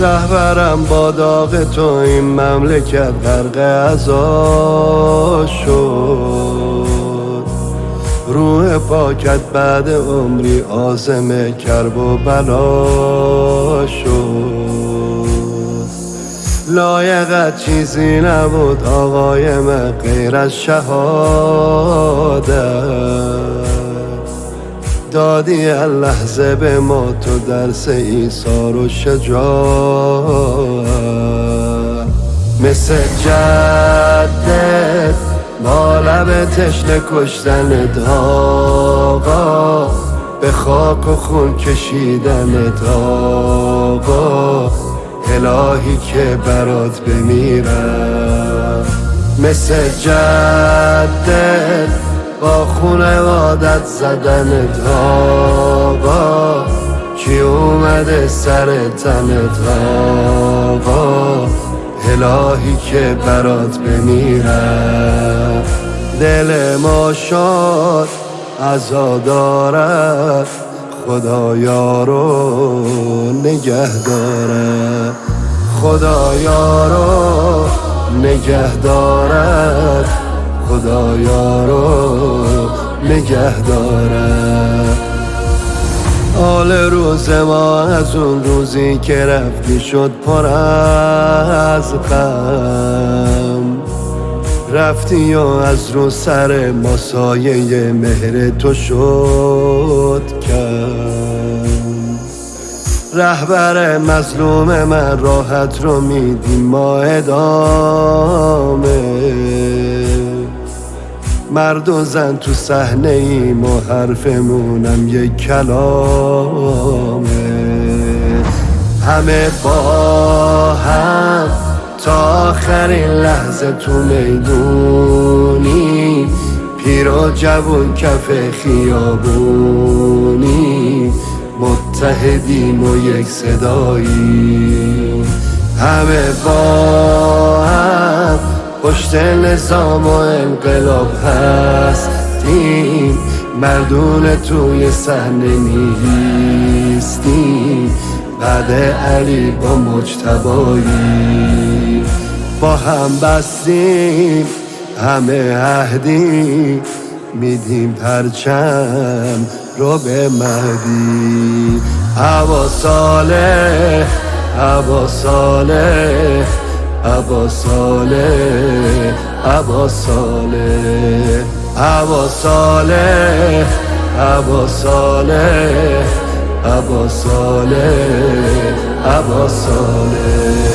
رهبرم با داغ تو این مملکت غرق عزا شد. روح پاکت بعد عمری عازم کرب و بلا شد. لایقت چیزی نبود آقای من غیر از شهادت. دادی لحظه به ما تو درس ایثار و شجاعت. مثل جدت با لب تشنه کشتنت آقا، به خاک و خون کشیدنت آقا، الهی که برات بمیرم. مثل جدت با خونوادت زدنت آقا، کی اومده سر تنت آقا، الهی که برات بمیرم. دل ما شاد عزا دارد، خدایا رو نگه دارد، خدایا رو نگه دارد، خدایا رو نگه دارد. حال روز ما از اون روزی که رفتی شد پر از غم. رفتی و از رو سر ما سایه مهر تو شد کم. رهبر مظلوم من راحت رو میدیم ما ادامه. مرد و زن تو صحنه ایم و حرفمونم یک کلامه. همه با هم تا آخرین لحظه تو میدونی، پیر و جوون کف خیابونی، متحدیم و یک صدایی. همه با هم پشت نظام و انقلاب هستیم، مردون توی صحنه نیستیم، بعد علی با مجتبایی. با هم بستیم همه عهدی، میدیم پرچم رو به مهدی. هوا صالح، هوا صالح، هوا صالح، هوا صالح، هوا صالح، هوا صالح، هوا صالح، هوا صالح.